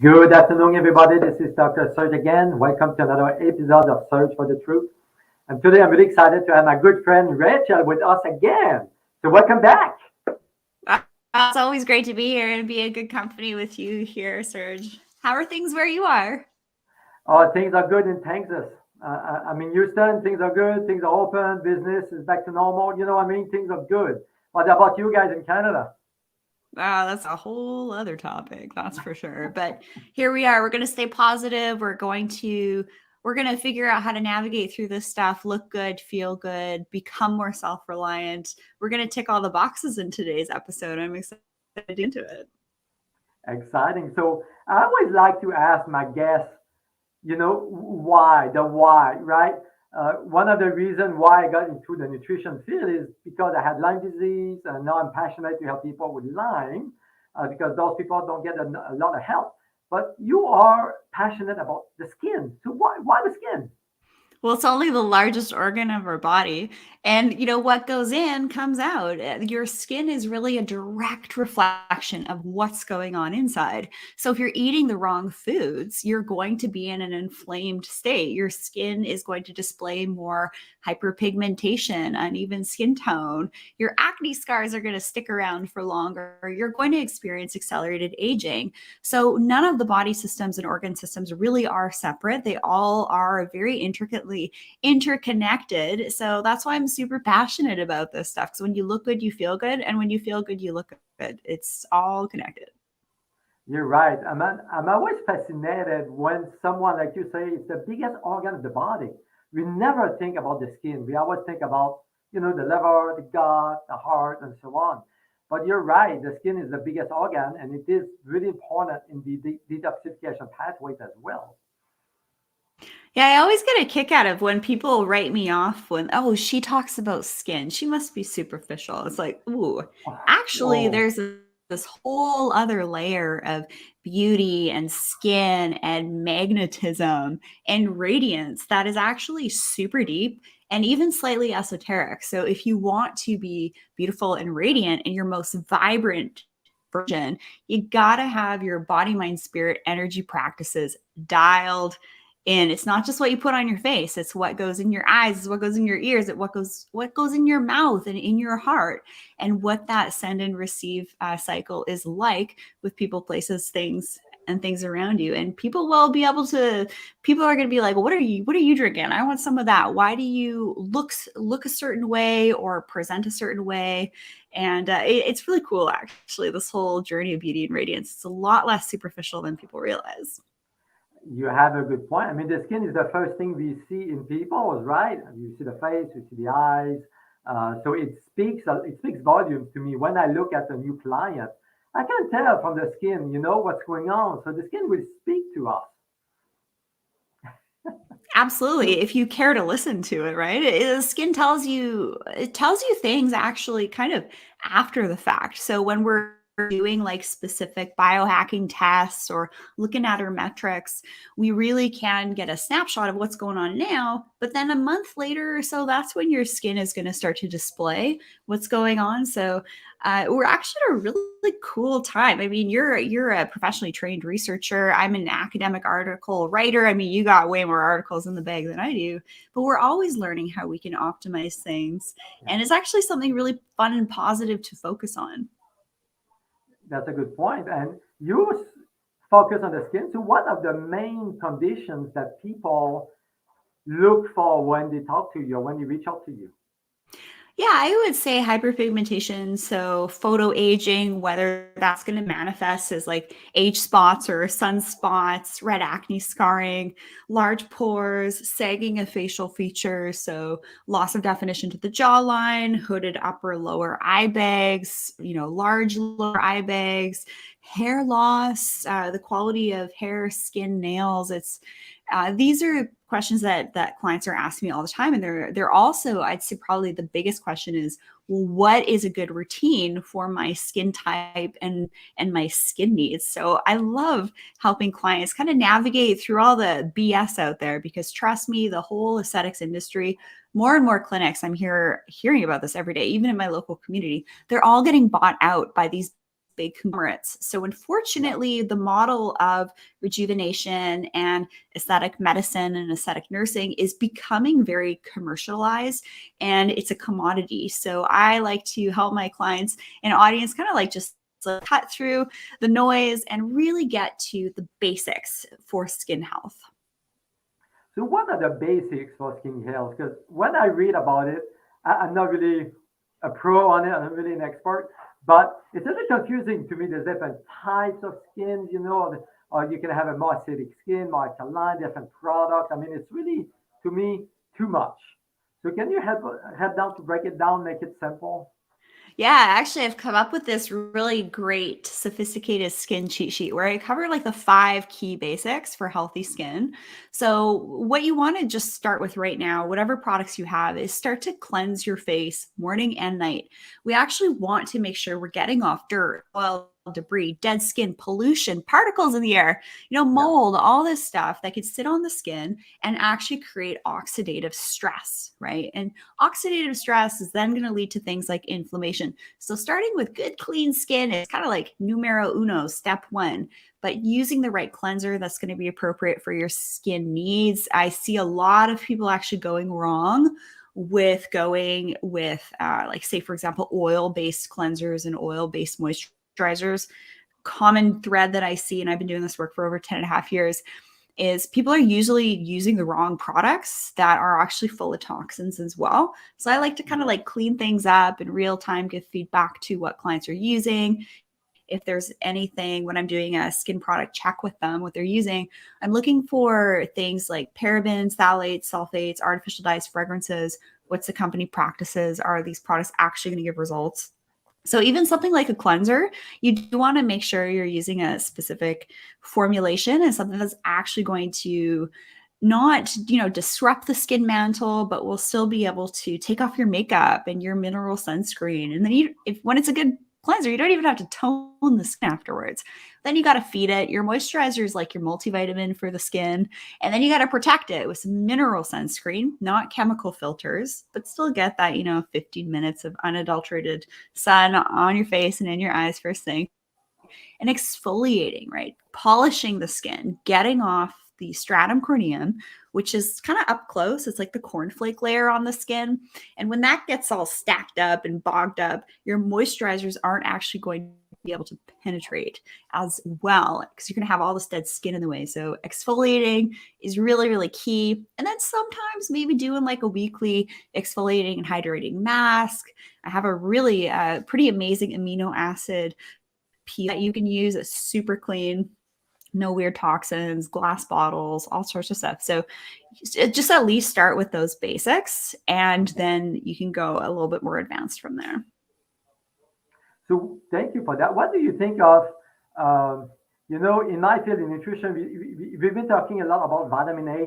Good afternoon, everybody. This is Dr. Serge again. Welcome to another episode of Search for the Truth. And today I'm really excited to have my good friend Rachel with us again. So welcome back. It's always great to be here and be a good company with you here, Serge. How are things where you are? Oh, things are good in Texas. I'm in Houston. Things are good. Things are open. Business is back to normal. You know what I mean? Things are good. What about you guys in Canada? That's a whole other topic, that's for sure. But here we are. We're going to stay positive. We're going to figure out how to navigate through this stuff, look good, feel good, become more self-reliant. We're going to tick all the boxes in today's episode. I'm excited to get into it. Exciting. So I always like to ask my guests, why, the why, right? One of the reasons why I got into the nutrition field is because I had Lyme disease, and now I'm passionate to help people with Lyme because those people don't get a lot of help. But you are passionate about the skin. So why the skin? Well, it's only the largest organ of our body. And what goes in comes out. Your skin is really a direct reflection of what's going on inside. So if you're eating the wrong foods, you're going to be in an inflamed state. Your skin is going to display more hyperpigmentation, uneven skin tone. Your acne scars are going to stick around for longer. You're going to experience accelerated aging. So none of the body systems and organ systems really are separate. They all are very intricately interconnected. So that's why I'm super passionate about this stuff. Because when you look good, you feel good. And when you feel good, you look good. It's all connected. You're right. I'm always fascinated when someone, like you say, it's the biggest organ of the body. We never think about the skin. We always think about, the liver, the gut, the heart, and so on. But you're right. The skin is the biggest organ, and it is really important in the detoxification pathways as well. Yeah, I always get a kick out of when people write me off oh, she talks about skin. She must be superficial. It's like, ooh, actually, Oh, there's this whole other layer of beauty and skin and magnetism and radiance that is actually super deep and even slightly esoteric. So if you want to be beautiful and radiant in your most vibrant version, you got to have your body, mind, spirit, energy practices dialed in. It's not just what you put on your face, it's what goes in your eyes, it's what goes in your ears, it's what goes in your mouth and in your heart, and what that send and receive cycle is like with people, places, things, and things around you. And people are going to be like, what are you drinking? I want some of that. Why do you look a certain way or present a certain way? And it's really cool, actually, this whole journey of beauty and radiance. It's a lot less superficial than people realize. you have a good point. I mean, the skin is the first thing we see in people, right? You see the face, you see the eyes. So it speaks volumes to me. When I look at a new client, I can tell from the skin, what's going on. So the skin will speak to us. Absolutely. If you care to listen to it, right? The skin it tells you things actually kind of after the fact. So when we're doing like specific biohacking tests or looking at our metrics, we really can get a snapshot of what's going on now. But then a month later or so, that's when your skin is going to start to display what's going on. So we're actually at a really cool time. I mean, you're a professionally trained researcher. I'm an academic article writer. I mean, you got way more articles in the bag than I do, but we're always learning how we can optimize things. And it's actually something really fun and positive to focus on. That's a good point. And focus on the skin. So what are the main conditions that people look for when they talk to you or when they reach out to you? Yeah, I would say hyperpigmentation. So photo aging, whether that's going to manifest as like age spots or sunspots, red acne scarring, large pores, sagging of facial features. So loss of definition to the jawline, hooded upper lower eye bags, large lower eye bags, hair loss, the quality of hair, skin, nails. These are questions that clients are asking me all the time, and they're also, I'd say, probably the biggest question is, well, what is a good routine for my skin type and my skin needs? So I love helping clients kind of navigate through all the BS out there, because trust me, the whole aesthetics industry, more and more clinics, I'm hearing about this every day, even in my local community, they're all getting bought out by these big conglomerates. So unfortunately, the model of rejuvenation and aesthetic medicine and aesthetic nursing is becoming very commercialized, and it's a commodity. So I like to help my clients and audience kind of like just cut through the noise and really get to the basics for skin health. So what are the basics for skin health? Because when I read about it, I'm not really a pro on it. I'm not really an expert, but it's a little confusing to me. There's different types of skins, or you can have a more acidic skin, more alkaline, different products. I mean, it's really, to me, too much. So can you help down to break it down, make it simple? Yeah, actually, I've come up with this really great, sophisticated skin cheat sheet where I cover like the 5 key basics for healthy skin. So, what you want to just start with right now, whatever products you have, is start to cleanse your face morning and night. We actually want to make sure we're getting off dirt, oil, debris, dead skin, pollution, particles in the air, Yeah. mold, all this stuff that could sit on the skin and actually create oxidative stress, right? And oxidative stress is then going to lead to things like inflammation. So starting with good, clean skin is kind of like numero uno, step one. But using the right cleanser that's going to be appropriate for your skin needs. I see a lot of people actually going wrong with going with, like, say, for example, oil-based cleansers and oil-based moisturizers. Common thread that I see, and I've been doing this work for over 10 and a half years, is people are usually using the wrong products that are actually full of toxins as well. So I like to kind of like clean things up in real time, give feedback to what clients are using. If there's anything, when I'm doing a skin product check with them, what they're using, I'm looking for things like parabens, phthalates, sulfates, artificial dyes, fragrances. What's the company practices? Are these products actually going to give results? So even something like a cleanser, you do want to make sure you're using a specific formulation and something that's actually going to not, disrupt the skin mantle, but will still be able to take off your makeup and your mineral sunscreen. And then when it's a good cleanser, you don't even have to tone the skin afterwards. Then you got to feed it. Your moisturizer is like your multivitamin for the skin. And then you got to protect it with some mineral sunscreen, not chemical filters, but still get that, 15 minutes of unadulterated sun on your face and in your eyes first thing. And exfoliating, right? Polishing the skin, getting off the stratum corneum, which is kind of up close. It's like the cornflake layer on the skin. And when that gets all stacked up and bogged up, your moisturizers aren't actually going to be able to penetrate as well because you're going to have all this dead skin in the way. So exfoliating is really, really key. And then sometimes maybe doing like a weekly exfoliating and hydrating mask. I have a really pretty amazing amino acid that you can use. It's super clean, no weird toxins, glass bottles, all sorts of stuff. So just at least start with those basics, and then you can go a little bit more advanced from there. So thank you for that. What do you think of, in my field in nutrition, we've been talking a lot about vitamin A.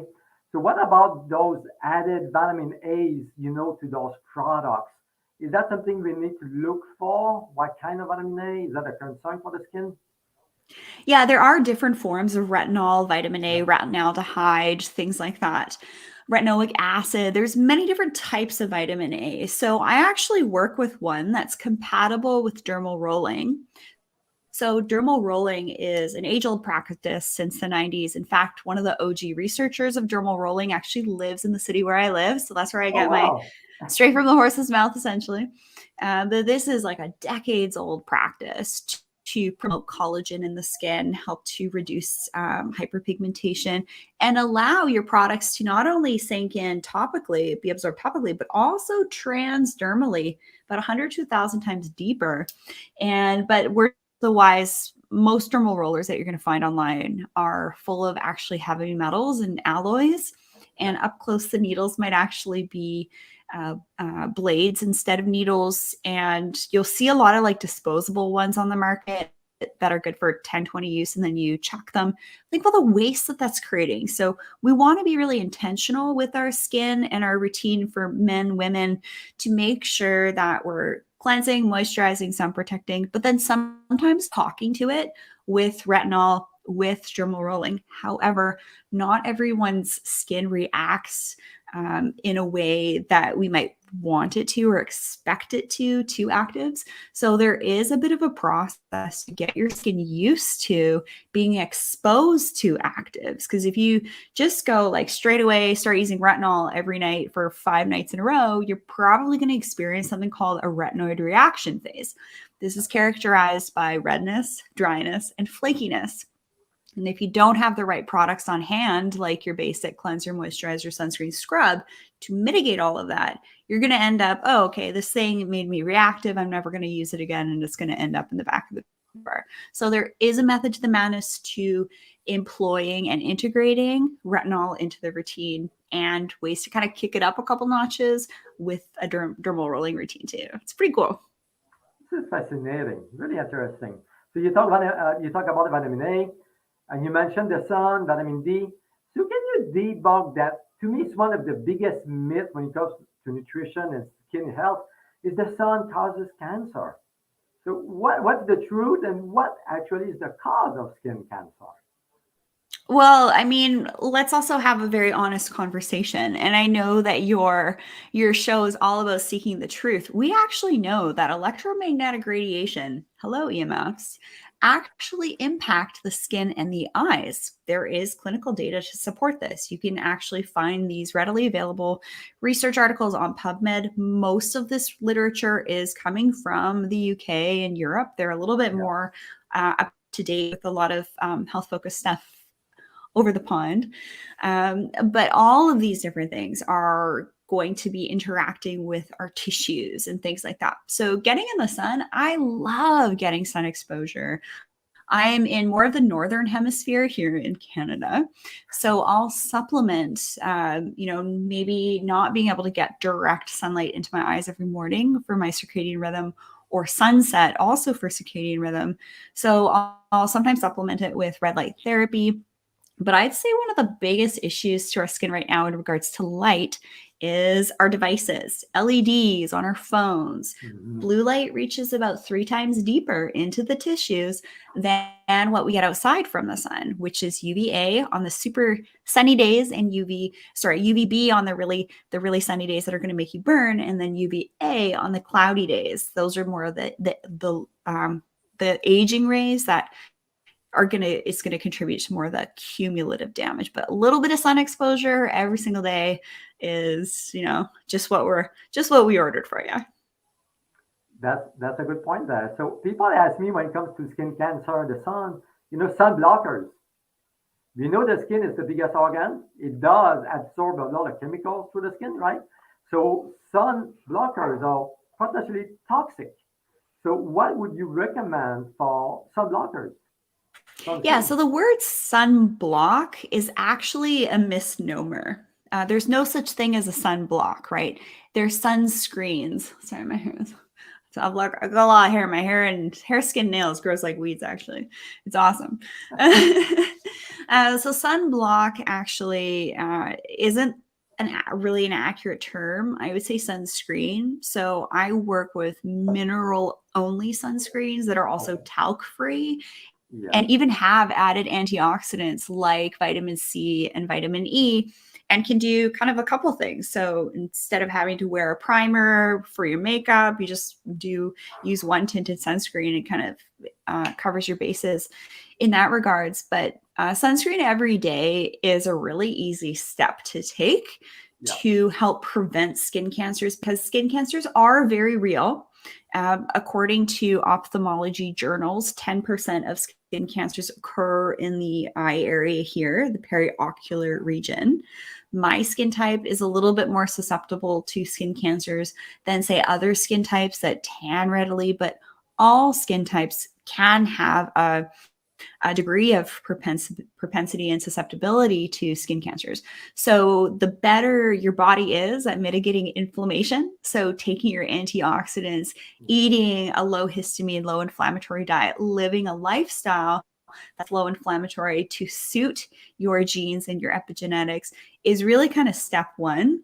So what about those added vitamin A's, to those products? Is that something we need to look for? What kind of vitamin A? Is that a concern for the skin? Yeah, there are different forms of retinol, vitamin A, Yeah. retinaldehyde, things like that. Retinoic acid. There's many different types of vitamin A. So I actually work with one that's compatible with dermal rolling. So dermal rolling is an age-old practice since the 90s. In fact, one of the OG researchers of dermal rolling actually lives in the city where I live. So that's where I Oh, get my wow. straight from the horse's mouth, essentially. But this is like a decades-old practice to promote collagen in the skin, help to reduce hyperpigmentation, and allow your products to not only sink in topically, be absorbed topically, but also transdermally, about 100 to 1,000 times deeper. But we're the wise, most dermal rollers that you're going to find online are full of actually heavy metals and alloys. Yeah. And up close, the needles might actually be blades instead of needles. And you'll see a lot of like disposable ones on the market that are good for 10, 20 use, and then you chuck them. Think about the waste that's creating. So we want to be really intentional with our skin and our routine for men, women, to make sure that we're cleansing, moisturizing, sun protecting, but then sometimes talking to it with retinol, with dermal rolling. However, not everyone's skin reacts in a way that we might want it to or expect it to actives. So there is a bit of a process to get your skin used to being exposed to actives. Because if you just go like straight away, start using retinol every night for 5 nights in a row, you're probably going to experience something called a retinoid reaction phase. This is characterized by redness, dryness, and flakiness. And if you don't have the right products on hand, like your basic cleanser, moisturizer, sunscreen, scrub, to mitigate all of that, you're going to end up, oh, okay, this thing made me reactive. I'm never going to use it again. And it's going to end up in the back of the drawer. So there is a method to the madness to employing and integrating retinol into the routine, and ways to kind of kick it up a couple notches with a dermal rolling routine too. It's pretty cool. This is fascinating, really interesting. So you talk about vitamin A, and you mentioned the sun, vitamin D. So can you debunk that? To me, it's one of the biggest myths when it comes to nutrition and skin health is the sun causes cancer. So what's the truth, and what actually is the cause of skin cancer? Well, I mean, let's also have a very honest conversation. And I know that your show is all about seeking the truth. We actually know that electromagnetic radiation, hello EMFs, actually impact the skin and the eyes. There is clinical data to support this. You can actually find these readily available research articles on PubMed. Most of this literature is coming from the UK and Europe. They're a little bit more up to date with a lot of health focused stuff over the pond. But all of these different things are going to be interacting with our tissues and things like that. So getting in the sun, I love getting sun exposure. I'm in more of the northern hemisphere here in Canada. So I'll supplement, maybe not being able to get direct sunlight into my eyes every morning for my circadian rhythm, or sunset also for circadian rhythm. So I'll sometimes supplement it with red light therapy. But I'd say one of the biggest issues to our skin right now in regards to light is our devices, LEDs on our phones. Blue light reaches about 3 times deeper into the tissues than what we get outside from the sun, which is UVA on the super sunny days and UVB on the really sunny days that are going to make you burn, and then UVA on the cloudy days. Those are more of the aging rays that it's going to contribute to more of the cumulative damage. But a little bit of sun exposure every single day is, just what we ordered for you. That's a good point there. So people ask me when it comes to skin cancer, the sun, sun blockers. We know the skin is the biggest organ. It does absorb a lot of chemicals through the skin, right? So sun blockers are potentially toxic. So what would you recommend for sun blockers? Yeah, so the word sunblock is actually a misnomer. There's no such thing as a sunblock, right? There's sunscreens. Sorry, my hair is... So I've got a lot of hair. My hair and hair, skin, nails grows like weeds, actually. It's awesome. So sunblock actually isn't really an accurate term. I would say sunscreen. So I work with mineral-only sunscreens that are also talc-free. Yeah. And even have added antioxidants like vitamin C and vitamin E, and can do kind of a couple things. So instead of having to wear a primer for your makeup, you just use one tinted sunscreen. It kind of covers your bases in that regards. But sunscreen every day is a really easy step to take to help prevent skin cancers, because skin cancers are very real. According to ophthalmology journals, 10% of skin cancers occur in the eye area here, the periocular region. My skin type is a little bit more susceptible to skin cancers than, say, other skin types that tan readily, but all skin types can have a degree of propensity and susceptibility to skin cancers. So the better your body is at mitigating inflammation, so taking your antioxidants, eating a low histamine, low inflammatory diet, living a lifestyle that's low inflammatory to suit your genes and your epigenetics, is really kind of step one.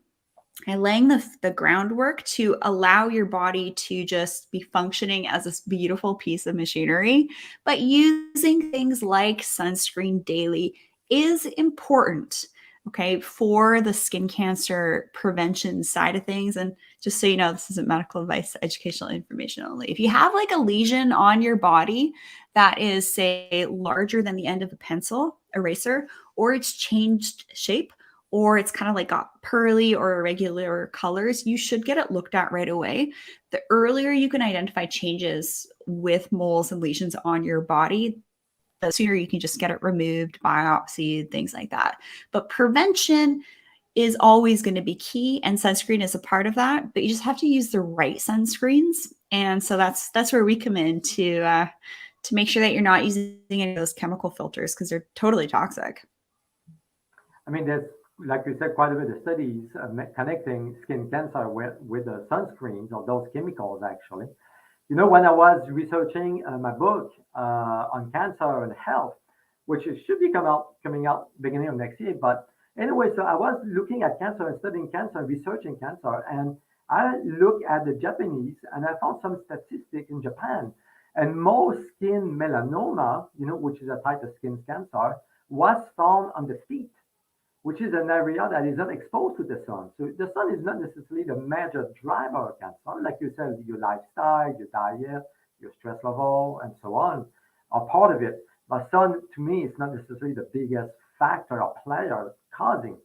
And laying the groundwork to allow your body to just be functioning as this beautiful piece of machinery. But using things like sunscreen daily is important. okay, for the skin cancer prevention side of things. And just so you know, this isn't medical advice, educational information only. If you have like a lesion on your body that is, say, larger than the end of a pencil eraser, or it's changed shape, or it's kind of like got pearly or irregular colors, you should get it looked at right away. The earlier you can identify changes with moles and lesions on your body, the sooner you can just get it removed, biopsy, things like that. But prevention is always going to be key, and sunscreen is a part of that. But you just have to use the right sunscreens, and so that's where we come in to make sure that you're not using any of those chemical filters, because they're totally toxic. I mean, there's, like you said, quite a bit of studies connecting skin cancer with the sunscreens or those chemicals, actually. You know, when I was researching my book on cancer and health, which should be coming out beginning of next year, but anyway, so I was looking at cancer and studying cancer and researching cancer, and I looked at the Japanese, and I found some statistics in Japan, and most skin melanoma, you know, which is a type of skin cancer, was found on the feet, which is an area that is not exposed to the sun. So the sun is not necessarily the major driver of cancer. Like you said, your lifestyle, your diet, your stress level, and so on are part of it. But sun, to me, is not necessarily the biggest factor or player causing.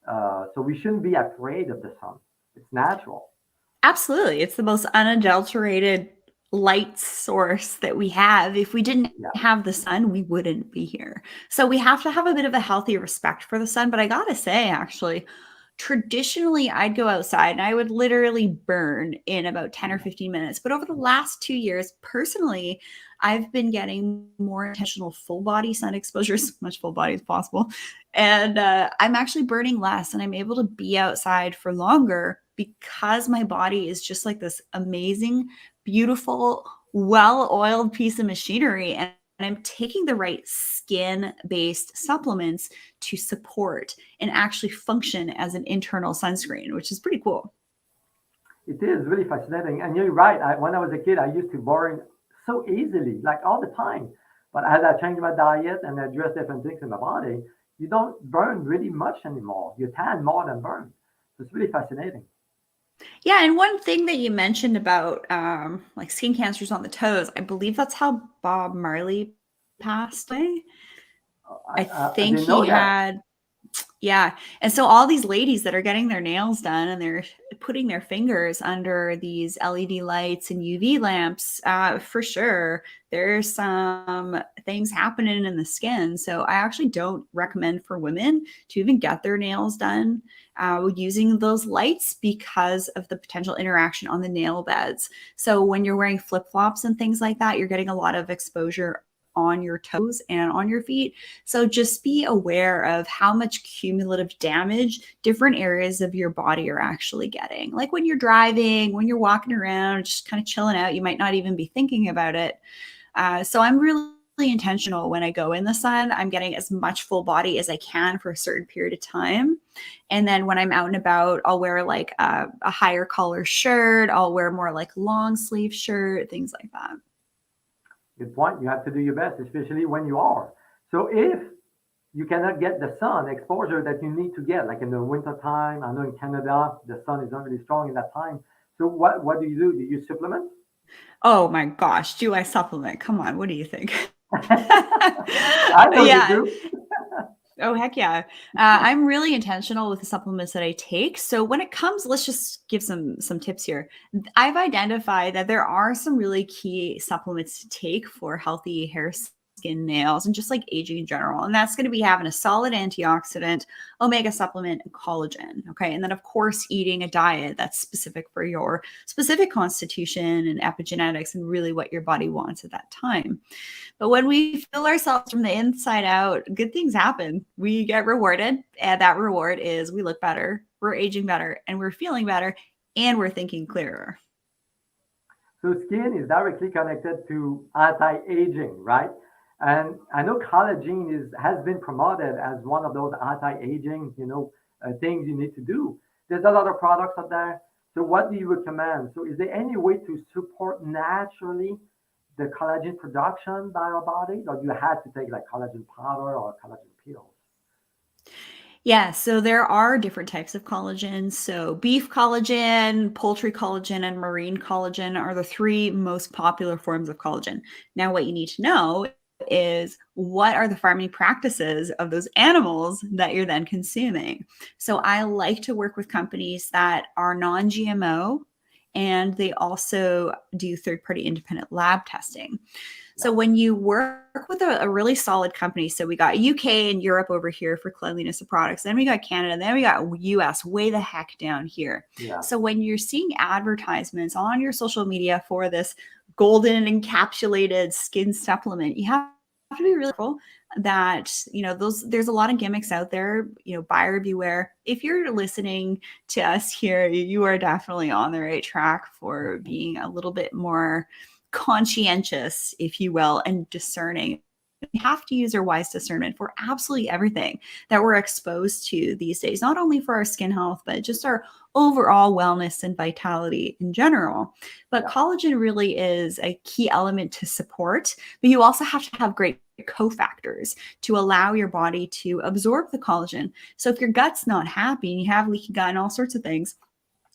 So we shouldn't be afraid of the sun. It's natural. Absolutely. It's the most unadulterated light source that we have. If we didn't Yeah. have the sun, we wouldn't be here. So we have to have a bit of a healthy respect for the sun. But I gotta say, actually, traditionally I'd go outside and I would literally burn in about 10 or 15 minutes. But over the last 2 years, personally, I've been getting more intentional full body sun exposure, as much full body as possible. And I'm actually burning less, and I'm able to be outside for longer because my body is just like this amazing, beautiful, well-oiled piece of machinery. And I'm taking the right skin-based supplements to support and actually function as an internal sunscreen, which is pretty cool. It is really fascinating. And you're right. When I was a kid, I used to burn so easily, like all the time. But as I changed my diet and addressed different things in my body, you don't burn really much anymore. You tan more than burn. So it's really fascinating. Yeah, and one thing that you mentioned about like skin cancers on the toes, I believe that's how Bob Marley passed away. I I think didn't know he that. had, yeah. And so all these ladies that are getting their nails done and they're putting their fingers under these LED lights and UV lamps, for sure, there's some things happening in the skin. So I actually don't recommend for women to even get their nails done using those lights because of the potential interaction on the nail beds. So when you're wearing flip-flops and things like that, you're getting a lot of exposure on your toes and on your feet. So just be aware of how much cumulative damage different areas of your body are actually getting. Like when you're driving, when you're walking around, just kind of chilling out, you might not even be thinking about it. So I'm really intentional when I go in the sun. I'm getting as much full body as I can for a certain period of time. And then when I'm out and about, I'll wear like a higher color shirt. I'll wear more like long sleeve shirt, things like that. Good point. You have to do your best, especially when you are. So if you cannot get the sun exposure that you need to get, like in the winter time, I know in Canada, the sun is not really strong in that time. So what do you do? Do you supplement? Oh my gosh, do I supplement? Come on, what do you think? I know you Yeah. do. Oh, heck yeah. I'm really intentional with the supplements that I take. So when it comes, let's just give some tips here. I've identified that there are some really key supplements to take for healthy hair, skin, nails, and just like aging in general. And that's going to be having a solid antioxidant, omega supplement, and collagen. Okay. And then, of course, eating a diet that's specific for your specific constitution and epigenetics and really what your body wants at that time. But when we feel ourselves from the inside out, good things happen. We get rewarded. And that reward is we look better, we're aging better, and we're feeling better, and we're thinking clearer. So skin is directly connected to anti-aging, right? And I know collagen has been promoted as one of those anti-aging, things you need to do. There's a lot of products out there. So what do you recommend? So is there any way to support naturally the collagen production by our body, or you had to take like collagen powder or collagen pills? Yeah, so there are different types of collagen. So beef collagen, poultry collagen, and marine collagen are the three most popular forms of collagen. Now, what you need to know is what are the farming practices of those animals that you're then consuming. So I like to work with companies that are non-GMO, and they also do third-party independent lab testing. So when you work with a really solid company, so we got UK and Europe over here for cleanliness of products, then we got Canada, then we got US way the heck down here. Yeah. So when you're seeing advertisements on your social media for this golden encapsulated skin supplement, you have to be really careful that, there's a lot of gimmicks out there, buyer beware. If you're listening to us here, you are definitely on the right track for being a little bit more conscientious, if you will, and discerning. We have to use our wise discernment for absolutely everything that we're exposed to these days, not only for our skin health, but just our overall wellness and vitality in general. But collagen really is a key element to support, but you also have to have great cofactors to allow your body to absorb the collagen. So if your gut's not happy and you have leaky gut and all sorts of things,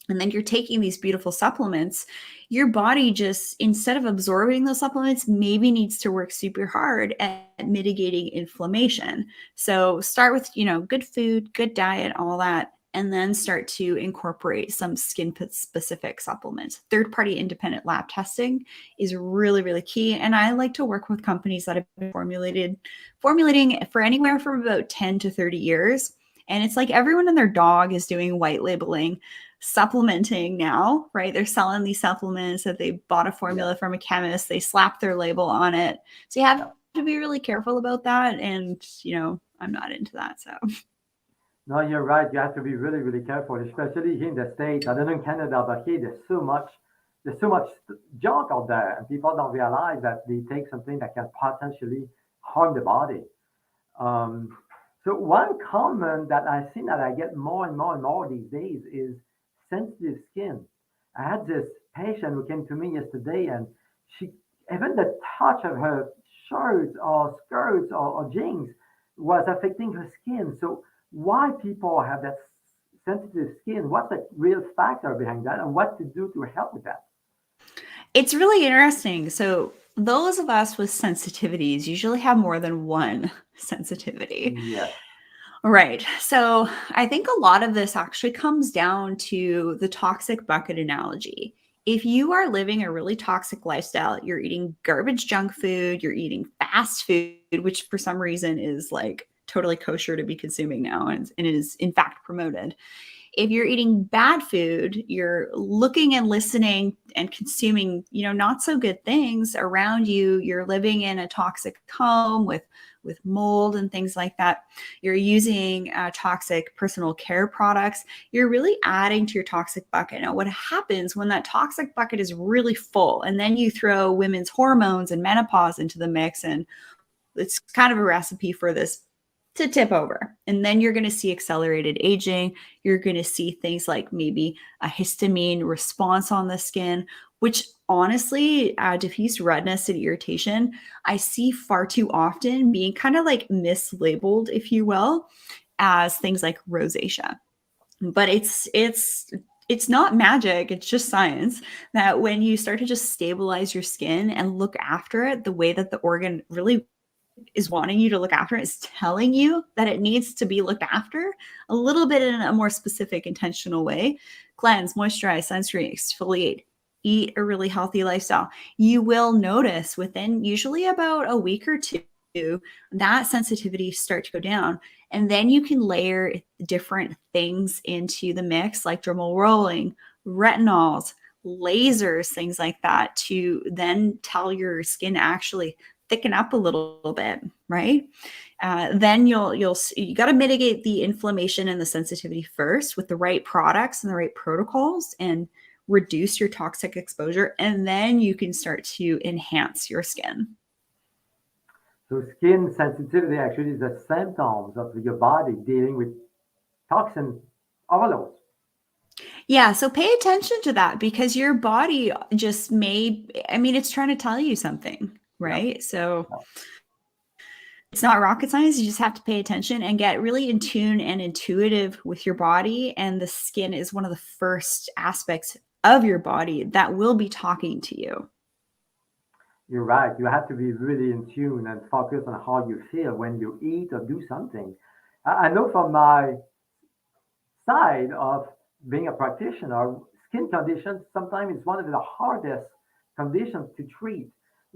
and then you're taking these beautiful supplements, your body just, instead of absorbing those supplements, maybe needs to work super hard at mitigating inflammation. So start with, good food, good diet, all that, and then start to incorporate some skin specific supplements. Third-party independent lab testing is really, really key. And I like to work with companies that have been formulating for anywhere from about 10 to 30 years. And it's like everyone and their dog is doing white labeling, supplementing now, right? They're selling these supplements that they bought a formula from a chemist, they slap their label on it. So you have to be really careful about that. And, I'm not into that. So. No, you're right. You have to be really, really careful, especially here in the States. I don't know in Canada, but here there's so much junk out there, and people don't realize that they take something that can potentially harm the body. Um, so one comment that I've seen that I get more and more and more these days is sensitive skin. I had this patient who came to me yesterday, and she even the touch of her shirts or skirts or jeans was affecting her skin. So why people have that sensitive skin? What's the real factor behind that, and what to do to help with that? It's really interesting. So those of us with sensitivities usually have more than one sensitivity. Yes. Right. So I think a lot of this actually comes down to the toxic bucket analogy. If you are living a really toxic lifestyle, you're eating garbage junk food, you're eating fast food, which for some reason is like totally kosher to be consuming now and it is in fact promoted. If you're eating bad food, you're looking and listening and consuming, not so good things around you. You're living in a toxic home with mold and things like that. You're using toxic personal care products. You're really adding to your toxic bucket. Now, what happens when that toxic bucket is really full, and then you throw women's hormones and menopause into the mix, and it's kind of a recipe for this to tip over. And then you're going to see accelerated aging. You're going to see things like maybe a histamine response on the skin, which honestly, diffuse redness and irritation, I see far too often being kind of like mislabeled, if you will, as things like rosacea. But it's not magic. It's just science that when you start to just stabilize your skin and look after it the way that the organ really is wanting you to look after it, is telling you that it needs to be looked after a little bit in a more specific, intentional way. Cleanse, moisturize, sunscreen, exfoliate, eat a really healthy lifestyle. You will notice within usually about a week or two that sensitivity start to go down. And then you can layer different things into the mix, like dermal rolling, retinols, lasers, things like that, to then tell your skin actually thicken up a little bit, right? Then you got to mitigate the inflammation and the sensitivity first with the right products and the right protocols, and reduce your toxic exposure, and then you can start to enhance your skin. So skin sensitivity actually is the symptoms of your body dealing with toxin overload. Yeah, so pay attention to that because your body just it's trying to tell you something, Yeah. right? So Yeah. it's not rocket science. You just have to pay attention and get really in tune and intuitive with your body. And the skin is one of the first aspects of your body that will be talking to you. You're right. You have to be really in tune and focus on how you feel when you eat or do something. I know from my side of being a practitioner, skin conditions sometimes is one of the hardest conditions to treat,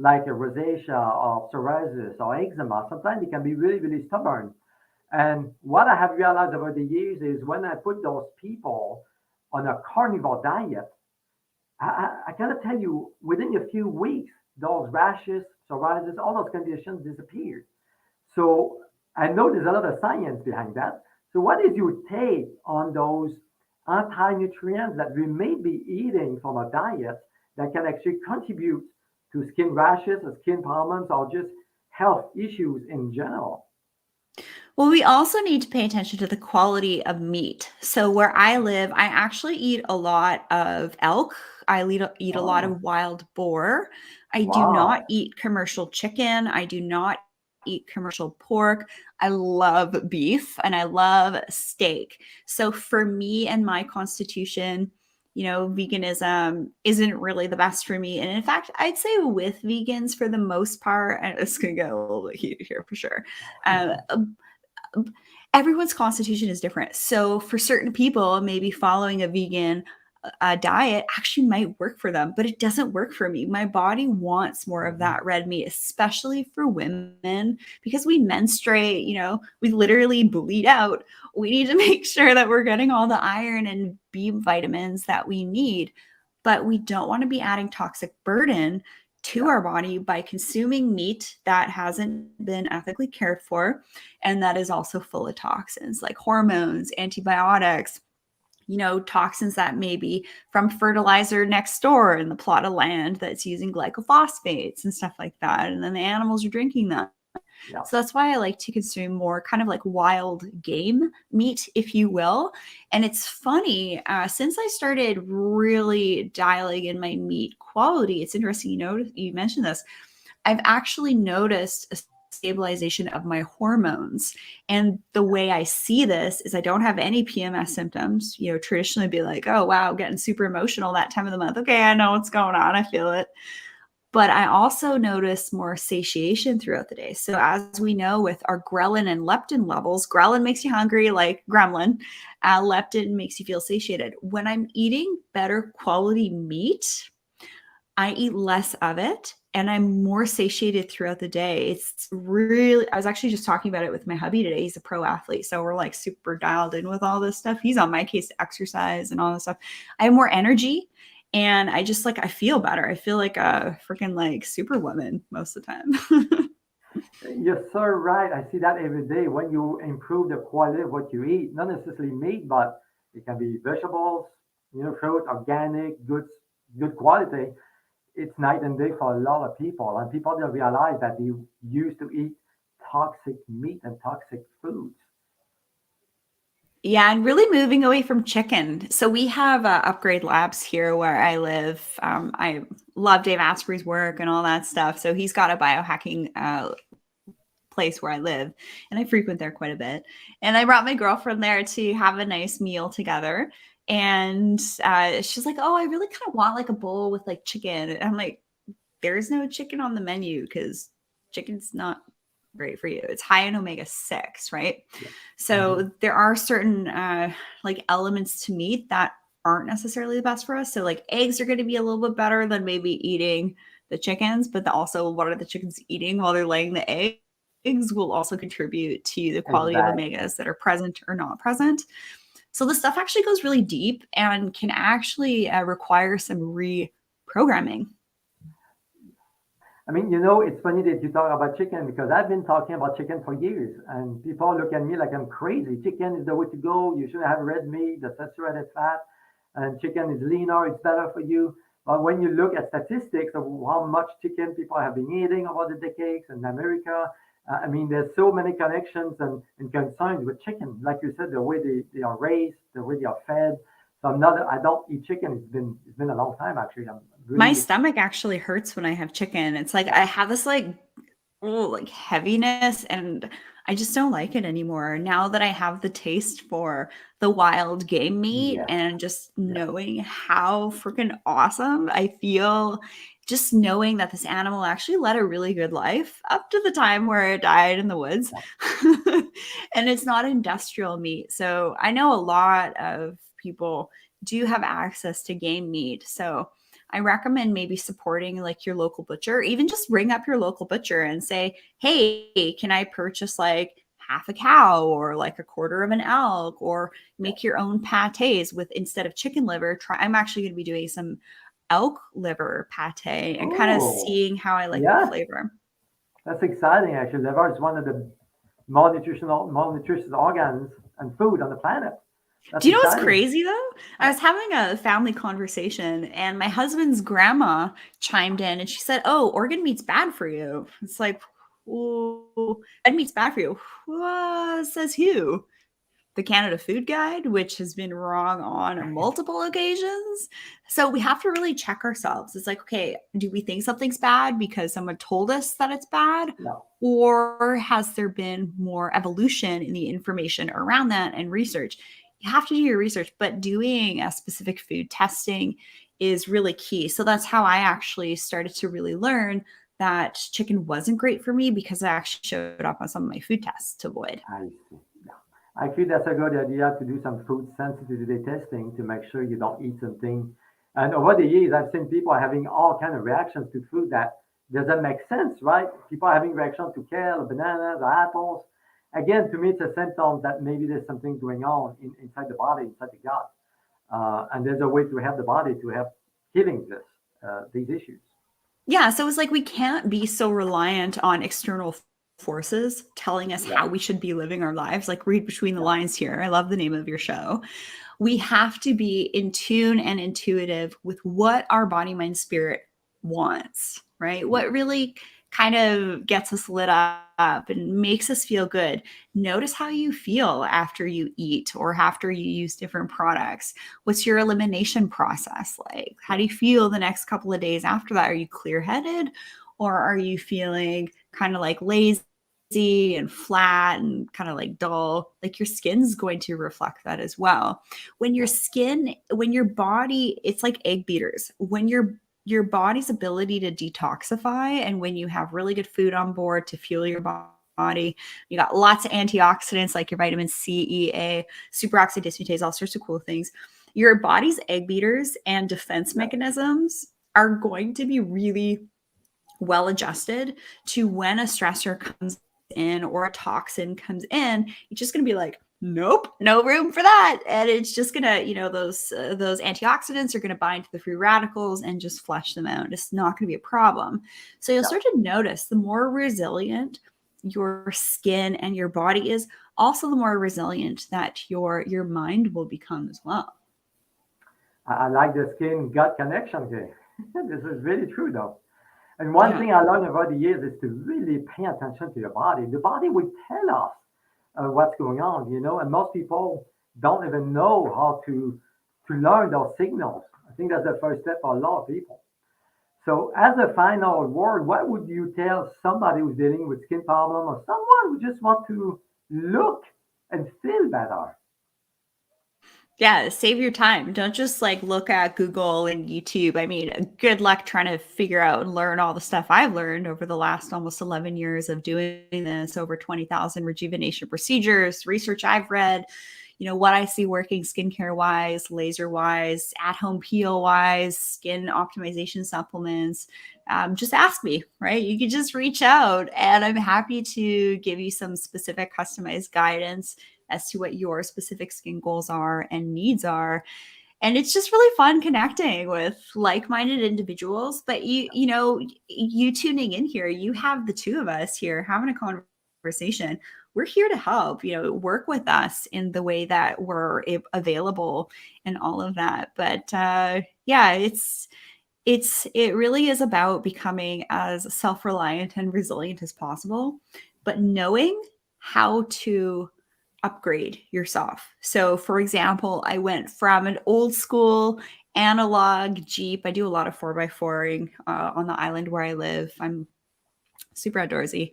like a rosacea or psoriasis or eczema. Sometimes it can be really, really stubborn. And what I have realized over the years is when I put those people on a carnivore diet, I gotta tell you, within a few weeks, those rashes, psoriasis, all those conditions disappeared. So I know there's a lot of science behind that. So what is your take on those anti-nutrients that we may be eating from a diet that can actually contribute to skin rashes or skin problems or just health issues in general? Well, we also need to pay attention to the quality of meat. So where I live, I actually eat a lot of elk. I eat a lot Oh, of wild boar. I do not wow. eat commercial chicken. I do not eat commercial pork. I love beef and I love steak. So for me and my constitution, veganism isn't really the best for me. And in fact, I'd say with vegans for the most part, and it's going to get a little bit heated here for sure. Um, Everyone's constitution is different. So for certain people, maybe following a vegan diet actually might work for them, but it doesn't work for me. My body wants more of Mhm. that red meat, especially for women, because we menstruate, we literally bleed out. We need to make sure that we're getting all the iron and B vitamins that we need, but we don't want to be adding toxic burden to Yeah. our body by consuming meat that hasn't been ethically cared for and that is also full of toxins like hormones, antibiotics, toxins that may be from fertilizer next door in the plot of land that's using glycophosphates and stuff like that. And then the animals are drinking them. Yeah. So that's why I like to consume more kind of like wild game meat, if you will. And it's funny, since I started really dialing in my meat quality, it's interesting, you mentioned this. I've actually noticed a stabilization of my hormones. And the way I see this is I don't have any PMS symptoms. Traditionally be like, oh, wow, getting super emotional that time of the month. Okay, I know what's going on. I feel it. But I also notice more satiation throughout the day. So as we know with our ghrelin and leptin levels, ghrelin makes you hungry like gremlin. Leptin makes you feel satiated. When I'm eating better quality meat, I eat less of it and I'm more satiated throughout the day. It's really, I was actually just talking about it with my hubby today. He's a pro athlete. So we're like super dialed in with all this stuff. He's on my case to exercise and all this stuff. I have more energy and I just I feel better. I feel like a freaking like superwoman most of the time. You're so right. I see that every day. When you improve the quality of what you eat, not necessarily meat, but it can be vegetables, fruit, organic, good quality. It's night and day for a lot of people, and people don't realize that they used to eat toxic meat and toxic foods. Yeah, and really moving away from chicken. So we have Upgrade Labs here where I live. I love Dave Asprey's work and all that stuff. So he's got a biohacking place where I live, and I frequent there quite a bit. And I brought my girlfriend there to have a nice meal together. And she's like, "Oh, I really kind of want like a bowl with like chicken." And I'm like, "There's no chicken on the menu because chicken's not great for you. It's high in omega-6, right?" Yeah. Hmm. So there are certain like elements to meat that aren't necessarily the best for us. So like eggs are going to be a little bit better than maybe eating the chickens, but also what are the chickens eating while they're laying the eggs will also contribute to the quality of Exactly. omegas that are present or not present. So the stuff actually goes really deep and can actually require some reprogramming. I mean, it's funny that you talk about chicken because I've been talking about chicken for years, and people look at me like I'm crazy. Chicken is the way to go. You shouldn't have red meat, the saturated fat, and chicken is leaner. It's better for you. But when you look at statistics of how much chicken people have been eating over the decades in America, I mean, there's so many connections and concerns with chicken. Like you said, the way they are raised, the way they are fed. So I don't eat chicken. It's been a long time actually. I'm My really, stomach actually hurts when I have chicken. It's like I have this like like heaviness, and I just don't like it anymore. Now that I have the taste for the wild game meat Yes, and just yes, knowing how freaking awesome I feel, just knowing that this animal actually led a really good life up to the time where it died in the woods. yes. And it's not industrial meat. So I know a lot of people do have access to game meat. So I recommend maybe supporting like your local butcher, even just ring up your local butcher and say, hey, can I purchase like half a cow or like a quarter of an elk, or make your own pates with, instead of chicken liver, try, I'm actually going to be doing some elk liver pate and kind of Oh, seeing how I like the yeah, flavor. that's exciting. Actually, liver is one of the more nutritious organs and food on the planet. Do That's you know what's exciting. crazy though? I was having a family conversation and my husband's grandma chimed in and she said, "Oh, organ meat's bad for you." It's like, "Oh, red meat's bad for you." Says who? The Canada Food Guide, which has been wrong on multiple occasions. So we have to really check ourselves. It's like, okay, do we think something's bad because someone told us that it's bad? No, Or has there been more evolution in the information around that and research? You have to do your research, but doing a specific food testing is really key. So that's how I actually started to really learn that chicken wasn't great for me, because I actually showed up on some of my food tests to avoid. I see. Yeah. I feel that's a good idea to do some food sensitivity testing to make sure you don't eat something. And over the years, I've seen people having all kind of reactions to food that doesn't make sense, right? People are having reactions to kale, bananas, or apples. Again, to me, it's a symptom that maybe there's something going on inside the body, inside the gut. And there's a way to help the body to help healing these issues. Yeah, so it's like we can't be so reliant on external forces telling us Yeah, how we should be living our lives. Like, read between the yeah, lines here. I love the name of your show. We have to be in tune and intuitive with what our body, mind, spirit wants, right? yeah. What really kind of gets us lit up and makes us feel good. Notice how you feel after you eat or after you use different products. What's your elimination process like? How do you feel the next couple of days after that? Are you clear headed, or are you feeling kind of like lazy and flat and kind of like dull? Like, your skin's going to reflect that as well. When your skin, when your body, it's like egg beaters. When your body's ability to detoxify, and when you have really good food on board to fuel your body, you got lots of antioxidants like your vitamin C, E, A, superoxide dismutase, all sorts of cool things. Your body's egg beaters and defense Yeah. mechanisms are going to be really well adjusted to when a stressor comes in or a toxin comes in. It's just going to be like, nope, no room for that, and it's just gonna, those antioxidants are gonna bind to the free radicals and just flush them out. It's not gonna be a problem. So you'll Yeah. start to notice the more resilient your skin and your body is, also the more resilient that your mind will become as well. I like the skin gut connection here. This is really true, though. And one Yeah. thing I learned over the years is to really pay attention to your body. The body will tell us what's going on, and most people don't even know how to learn those signals. I think that's the first step for a lot of people. So, as a final word, what would you tell somebody who's dealing with skin problem or someone who just want to look and feel better? Yeah, save your time. Don't just like look at Google and YouTube. I mean, good luck trying to figure out and learn all the stuff I've learned over the last almost 11 years of doing this, over 20,000 rejuvenation procedures, research I've read, what I see working skincare wise, laser wise, at home peel wise, skin optimization supplements. Just ask me, right? You can just reach out and I'm happy to give you some specific customized guidance as to what your specific skin goals are and needs are. And it's just really fun connecting with like-minded individuals. But you tuning in here, you have the two of us here having a conversation. We're here to help, work with us in the way that we're available and all of that. But yeah, it really is about becoming as self-reliant and resilient as possible, but knowing how to upgrade yourself. So, for example, I went from an old school analog Jeep. I do a lot of 4x4ing on the island where I live. I'm super outdoorsy.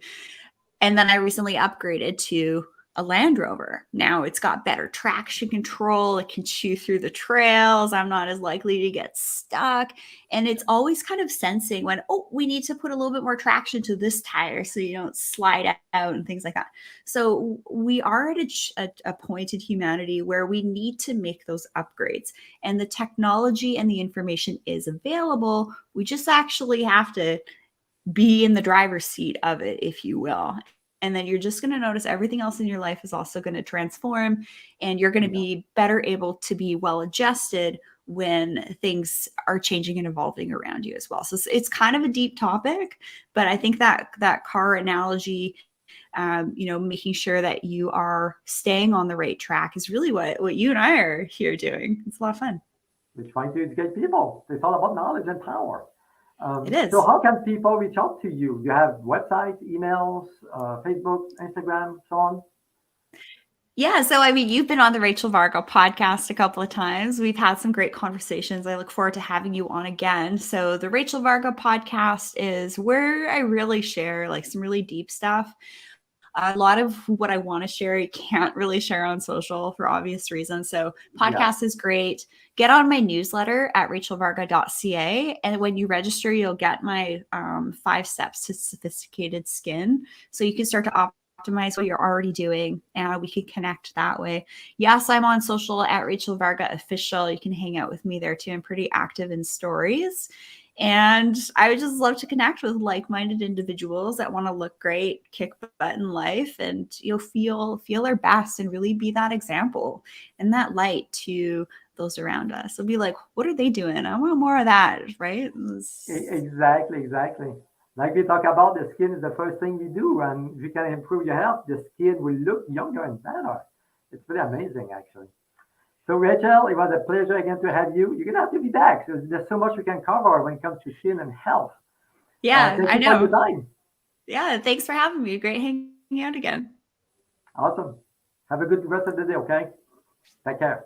And then I recently upgraded to a Land Rover. Now it's got better traction control. It can chew through the trails. I'm not as likely to get stuck. And it's always kind of sensing when, oh, we need to put a little bit more traction to this tire so you don't slide out and things like that. So we are at a point in humanity where we need to make those upgrades. And the technology and the information is available. We just actually have to be in the driver's seat of it, if you will. And then you're just going to notice everything else in your life is also going to transform, and you're going to be better able to be well adjusted when things are changing and evolving around you as well. So it's kind of a deep topic, but I think that car analogy, making sure that you are staying on the right track is really what you and I are here doing. It's a lot of fun. We're trying to educate people. It's all about knowledge and power. It is. So how can people reach out to you? You have websites, emails, Facebook, Instagram, so on? Yeah. So, I mean, you've been on the Rachel Varga podcast a couple of times. We've had some great conversations. I look forward to having you on again. So the Rachel Varga podcast is where I really share like some really deep stuff. A lot of what I want to share, you can't really share on social for obvious reasons. So podcast is great. Get on my newsletter at RachelVarga.ca. And when you register, you'll get my 5 steps to sophisticated skin. So you can start to optimize what you're already doing, and we can connect that way. Yes, I'm on social at Rachel Varga Official. You can hang out with me there too. I'm pretty active in stories. And I would just love to connect with like-minded individuals that want to look great, kick butt in life, and feel their best and really be that example and that light to those around us. So be like, what are they doing? I want more of that, right? Exactly. Like we talk about, the skin is the first thing we do, and if you can improve your health, the skin will look younger and better. It's pretty amazing, actually. So, Rachel, it was a pleasure again to have you. You're going to have to be back. So there's so much we can cover when it comes to skin and health. Yeah, Thank I you for your know. time. Yeah, thanks for having me. Great hanging out again. Awesome. Have a good rest of the day, okay? Take care.